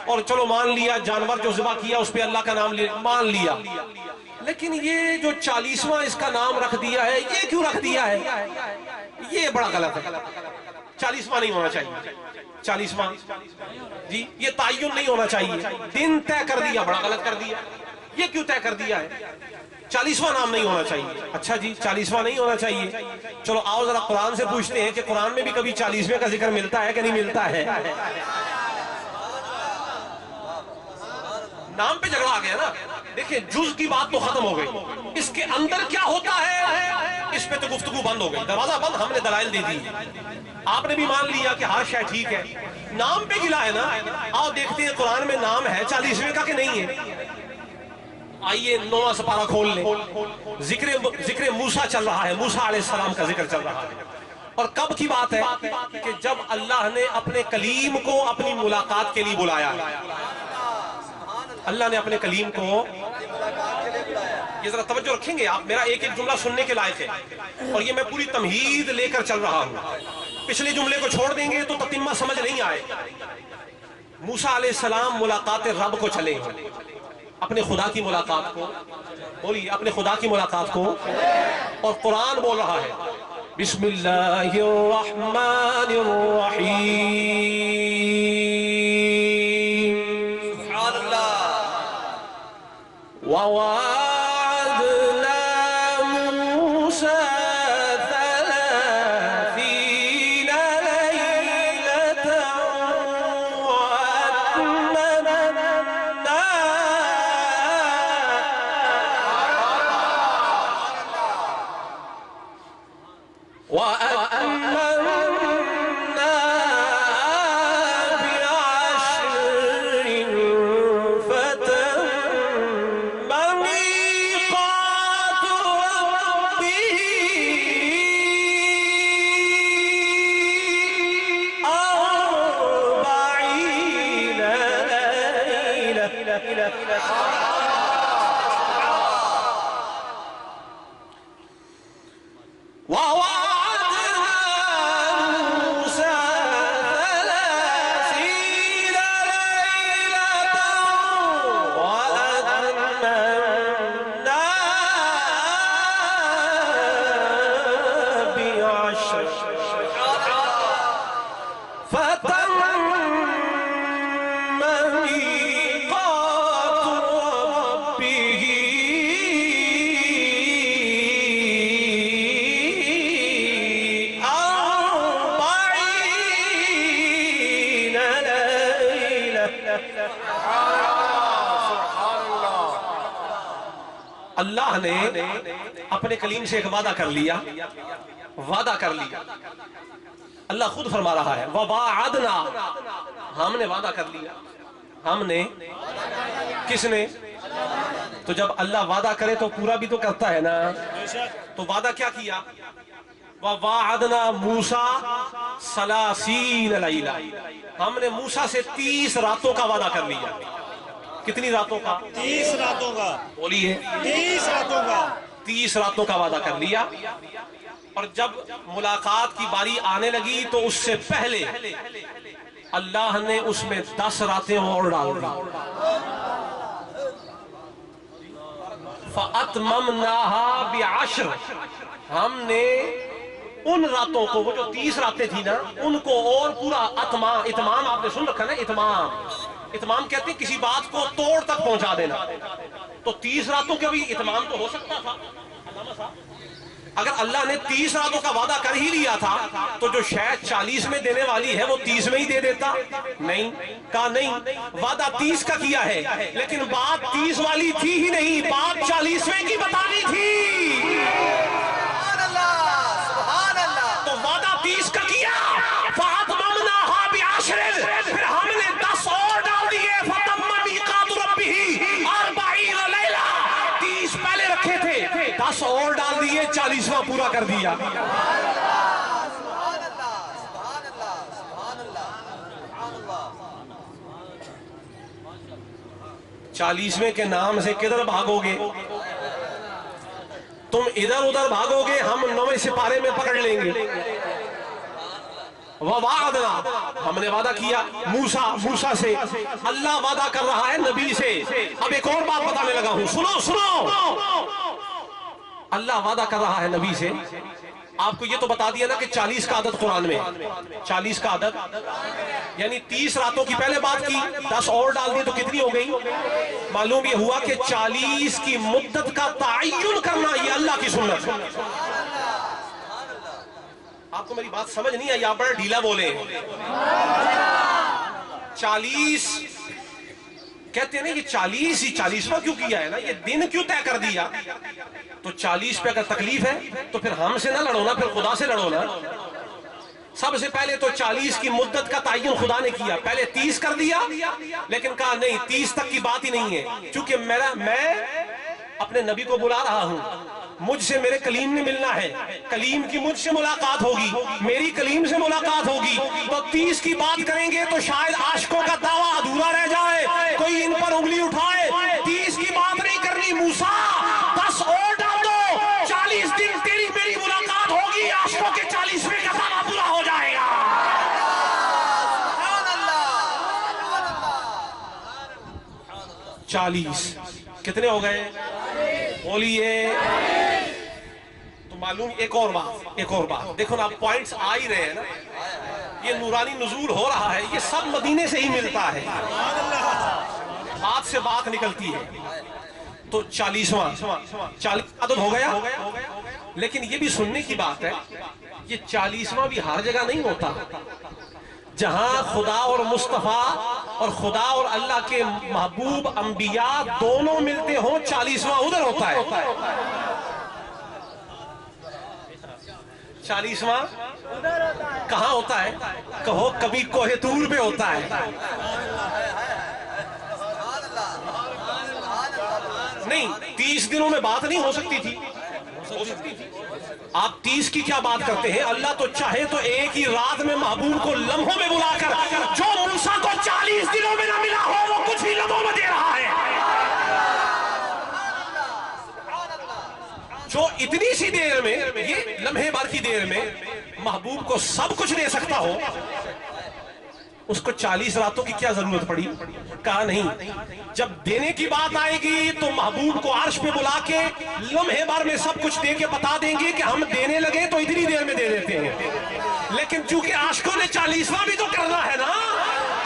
اور چلو مان لیا جانور جو ذبح کیا اس پہ اللہ کا نام مان لیا، لیکن یہ جو 40واں اس کا نام رکھ دیا ہے، یہ کیوں رکھ دیا ہے؟ یہ بڑا غلط ہے۔ 40واں نہیں ہونا چاہیے، 40واں جی یہ تعین نہیں ہونا چاہیے، دن طے کر دیا، بڑا غلط کر دیا۔ یہ کیوں طے کر دیا ہے؟ 40واں نام نہیں ہونا چاہیے۔ اچھا جی 40واں نہیں ہونا چاہیے، چلو آؤ ذرا قرآن سے پوچھتے ہیں کہ قرآن میں بھی کبھی 40ویں کا ذکر ملتا ہے کہ نہیں ملتا ہے؟ نام پہ جھگڑا آ گیا نا۔ دیکھیں جز کی بات تو ختم ہو گئی، اس کے اندر کیا ہوتا ہے اس پہ تو گفتگو بند ہو گئی، دروازہ بند، ہم نے دلائل دے دی، آپ نے بھی مان لیا کہ ہر شے ٹھیک ہے، نام پہ گلا ہے نا۔ آؤ دیکھتے ہیں قرآن میں نام ہے 40ویں کا کہ نہیں ہے۔ آئیے 9واں سپارہ کھول لیں، ذکر موسیٰ چل رہا ہے، موسیٰ علیہ السلام کا ذکر چل رہا ہے، اور کب کی بات ہے کہ جب اللہ نے اپنے کلیم کو اپنی ملاقات کے لیے بلایا۔ اللہ نے اپنے کلیم کو، یہ ذرا توجہ رکھیں گے آپ، میرا ایک ایک جملہ سننے کے لائق ہے، اور یہ میں پوری تمہید لے کر چل رہا ہوں، پچھلے جملے کو چھوڑ دیں گے تو تتمہ سمجھ نہیں آئے۔ موسیٰ علیہ السلام ملاقات رب کو چلے، اپنے خدا کی ملاقات کو، بولیے اپنے خدا کی ملاقات کو، اور قرآن بول رہا ہے بسم اللہ الرحمن الرحیم، سبحان اللہ، وَوَعَدْنَا مُوسَى 30 لَيْلَةً وَأَتْمَمْنَا بِعَشْرٍ فَتَمَّ مِيقَاتُ رَبِّهِ 40 لَيْلَةً۔ اللہ نے اپنے کلیم سے ایک وعدہ کر لیا، اللہ خود فرما رہا ہے وَوَعَدْنَا، ہم نے وعدہ کر لیا، ہم نے، کس نے؟ تو جب اللہ وعدہ کرے تو پورا بھی تو کرتا ہے نا، تو وعدہ کیا کیا؟ وَوَعَدْنَا مُوسَى 30 لَيْلَةً، ہم نے موسیٰ سے 30 راتوں کا وعدہ کر لیا۔ کتنی راتوں کا؟ 30 راتوں کا، بولیے 30 راتوں کا، 30 راتوں کا وعدہ کر لیا، اور جب ملاقات کی باری آنے لگی تو اس سے پہلے اللہ نے اس میں 10 راتیں اور ڈال دی۔ فَأَتْمَمْنَاهَا بِعَشْرٍ، ہم نے ان راتوں کو، وہ جو 30 راتیں تھی نا، ان کو اور پورا اتمام، آپ نے سن رکھا نا، اتمام کہتے ہیں کسی بات کو توڑ تک پہنچا دینا، تو 30 راتوں کے بھی اتمام تو ہو سکتا تھا۔ اگر اللہ نے 30 راتوں کا وعدہ کر ہی لیا تھا تو جو شاید 40 میں دینے والی ہے وہ 30 میں ہی دے دیتا، نہیں کہا، نہیں، وعدہ 30 کا کیا ہے، لیکن بات 30 والی تھی ہی نہیں، بات 40ویں کی بتانی تھی۔ تو وعدہ 30 کا کیا، فَأَتْمَمْنَاهَا بِعَشْرٍ، پھر ہم نے 10 اور ڈال دیے، فَتَمَّ مِيقَاتُ رَبِّهِ 40 لَيْلَةً، 30 پہلے رکھے تھے، 10 اور ڈال دیے، 40واں پورا کر دیا۔ 40ویں کے نام سے کدھر بھاگو گے تم؟ ادھر ادھر بھاگو گے، ہم 9ویں سپارے میں پکڑ لیں گے۔ وَوَعَدْنَا ہم نے وعدہ کیا موسیٰ سے، اللہ وعدہ کر رہا ہے نبی سے۔ اب ایک اور بات بتانے لگا ہوں، سنو اللہ وعدہ کر رہا ہے نبی سے۔ آپ کو یہ تو بتا دیا نا کہ 40 کا عدد قرآن میں، 40 کا عدد یعنی 30 راتوں کی پہلے بات کی، 10 اور ڈال دی تو کتنی ہو گئی؟ معلوم یہ ہوا کہ 40 کی مدت کا تعین کرنا یہ اللہ کی سنت ہے۔ آپ کو میری بات سمجھ نہیں آئی، آپ بڑا ڈھیلا بولے۔ 40 کہتے ہیں نا، یہ 40 ہی 40واں کیوں کیا ہے نا، یہ دن کیوں طے کر دیا؟ تو 40 پہ اگر تکلیف ہے تو پھر ہم سے نہ لڑو نا، پھر خدا سے لڑو نا۔ سب سے پہلے تو 40 کی مدت کا تعین خدا نے کیا، پہلے 30 کر دیا، لیکن کہا نہیں 30 تک کی بات ہی نہیں ہے، چونکہ میں اپنے نبی کو بلا رہا ہوں، مجھ سے میرے کلیم نے ملنا ہے، کلیم کی مجھ سے ملاقات ہوگی، میری کلیم سے ملاقات ہوگی، تو 30 کی بات کریں گے تو شاید عاشقوں کا دعویٰ ادھورا رہ جائے، کوئی ان پر انگلی اٹھائے۔ 30 کی بات نہیں کرنی، موسیٰ 10 اور ڈال دو، 40 دن تیری میری ملاقات ہوگی، عاشقوں کے 40ویں کا دعویٰ پورا ہو جائے گا۔ 40 کتنے ہو گئے؟ بولیے۔ تو معلوم ایک اور بات دیکھو نا، پوائنٹس آ ہی رہے ہیں نا، یہ نورانی نزول ہو رہا ہے، یہ سب مدینے سے ہی ملتا ہے، بات سے بات نکلتی ہے۔ تو 40واں عدد ہو گیا، لیکن یہ بھی سننے کی بات ہے، یہ 40واں بھی ہر جگہ نہیں ہوتا۔ جہاں خدا اور مصطفیٰ اور خدا اور اللہ کے محبوب انبیاء دونوں ملتے ہوں، 40واں ادھر ہوتا ہے۔ 40واں کہاں ہوتا ہے؟ کہو کبھی کوہ طور پہ ہوتا ہے۔ نہیں 30 دنوں میں بات نہیں ہو سکتی تھی، ہو سکتی تھی۔ آپ 30 کی کیا بات کرتے ہیں؟ اللہ تو چاہے تو ایک ہی رات میں محبوب کو لمحوں میں بلا کر، جو موسیٰ کو 40 دنوں میں نہ ملا ہو وہ کچھ بھی لمحوں میں دے رہا ہے۔ جو اتنی سی دیر میں، یہ لمحے بھر کی دیر میں محبوب کو سب کچھ دے سکتا ہو، اس کو 40 راتوں کی کیا ضرورت پڑی؟ کہا نہیں، جب دینے کی بات آئے گی تو محبوب کو عرش پہ بلا کے لمحے بھر میں سب کچھ دے کے بتا دیں گے کہ ہم دینے لگے تو اتنی دیر میں دے دیتے ہیں۔ لیکن چونکہ عاشقوں نے 40واں بھی تو کرنا ہے نا،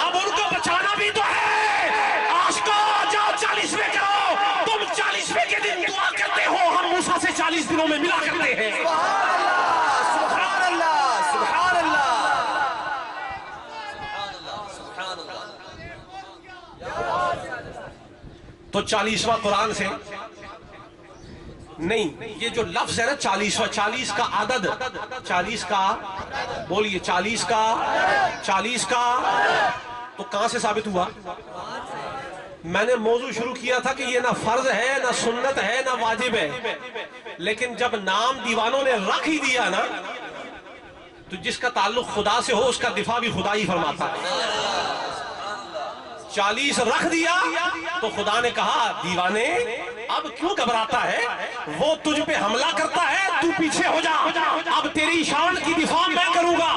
اب ان کو بچانا بھی تو ہے۔ عاشقوں جاؤ 40ویں کرو، تم 40ویں کے دن دعا کرتے ہو، ہم موسیٰ سے 40 دنوں میں ملا کرتے ہیں۔ تو 40واں قرآن سے نہیں، یہ جو لفظ ہے نا 40واں، 40 کا عدد، 40 کا بولیے، 40 کا تو کہاں سے ثابت ہوا؟ میں نے موضوع شروع کیا تھا کہ یہ نہ فرض ہے، نہ سنت ہے، نہ واجب ہے، لیکن جب نام دیوانوں نے رکھ ہی دیا نا، تو جس کا تعلق خدا سے ہو اس کا دفاع بھی خدا ہی فرماتا ہے۔ 40 رکھ دیا تو خدا نے کہا دیوانے اب کیوں گھبراتا ہے، وہ تجھ پہ حملہ کرتا ہے، تو پیچھے ہو جا، اب تیری شان کی دفاع میں کروں گا۔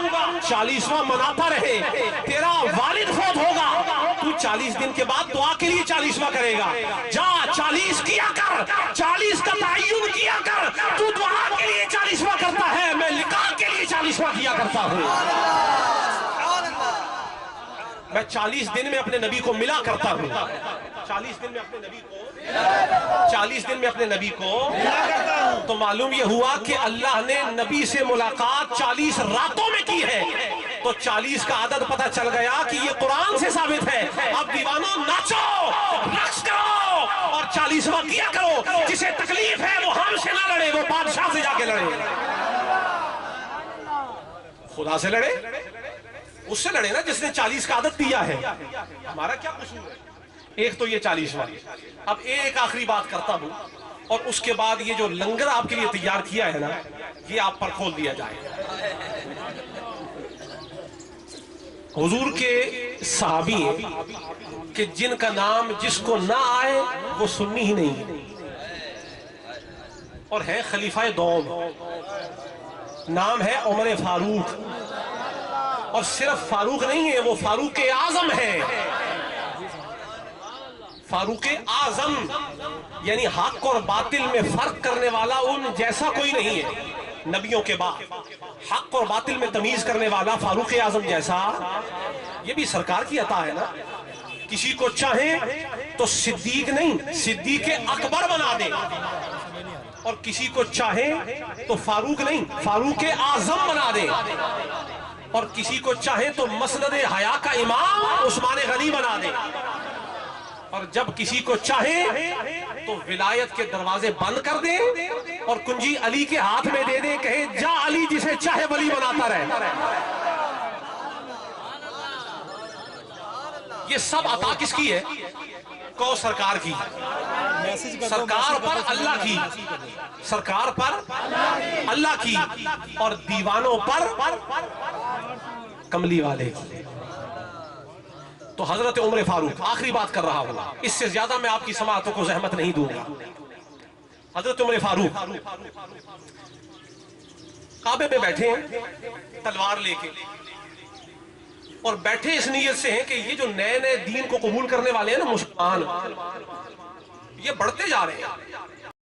40واں مناتا رہے، تیرا والد فوت ہوگا، تو 40 دن کے بعد دعا کے لیے 40واں کرے گا، جا 40 کیا کر، 40 کا تعین کیا کر، تو دعا کے لیے 40واں کرتا ہے، میں لقاء کے لیے 40واں کیا کرتا ہوں۔ میں 40 دن میں اپنے نبی کو ملا کرتا ہوں، 40 دن میں اپنے نبی کو، 40 دن میں اپنے نبی کو ملا کرتا ہوں۔ تو معلوم یہ ہوا کہ اللہ نے نبی سے ملاقات 40 راتوں میں کی ہے، تو 40 کا عدد پتہ چل گیا کہ یہ قرآن سے ثابت ہے۔ اب دیوانوں ناچو، رقص کرو اور 40واں کیا کرو، جسے تکلیف ہے وہ ہم سے نہ لڑے، وہ بادشاہ سے جا کے لڑے، خدا سے لڑے، اس سے لڑے نا جس نے 40 کا عدد دیا ہے، ہمارا کیا قصور ہے؟ ایک تو یہ 40واں۔ اب ایک آخری بات کرتا ہوں اور اس کے بعد یہ جو لنگر آپ کے لیے تیار کیا ہے نا، یہ آپ پر کھول دیا جائے۔ حضور کے صحابی ہیں کہ جن کا نام جس کو نہ آئے وہ سنی ہی نہیں، اور ہے خلیفہ دوم، نام ہے عمر فاروق اور صرف فاروق نہیں ہے، وہ فاروق اعظم ہے، فاروق اعظم، یعنی حق اور باطل میں فرق کرنے والا ان جیسا کوئی نہیں ہے نبیوں کے بعد، حق اور باطل میں تمیز کرنے والا فاروق اعظم جیسا، یہ بھی سرکار کی عطا ہے نا۔ کسی کو چاہیں تو صدیق نہیں صدیق اکبر بنا دے، اور کسی کو چاہیں تو فاروق نہیں فاروق اعظم بنا دے، اور کسی کو چاہیں تو مسند حیا کا امام عثمان غنی بنا دے، اور جب کسی کو چاہے تو ولایت کے دروازے بند کر دے اور کنجی علی کے ہاتھ میں دے دے، کہے جا علی جسے چاہے ولی بناتا رہے۔ یہ سب عطا کس کی ہے؟ کو سرکار کی، سرکار پر اللہ کی، سرکار پر اللہ کی، اور دیوانوں پر کملی والے کی۔ تو حضرت عمر فاروق، آخری بات کر رہا ہوں، اس سے زیادہ میں آپ کی سماعتوں کو زحمت نہیں دوں گا۔ حضرت عمر فاروق کعبے میں بیٹھے ہیں تلوار لے کے، اور بیٹھے اس نیت سے ہیں کہ یہ جو نئے نئے دین کو قبول کرنے والے ہیں نا مسلمان، یہ بڑھتے جا رہے ہیں،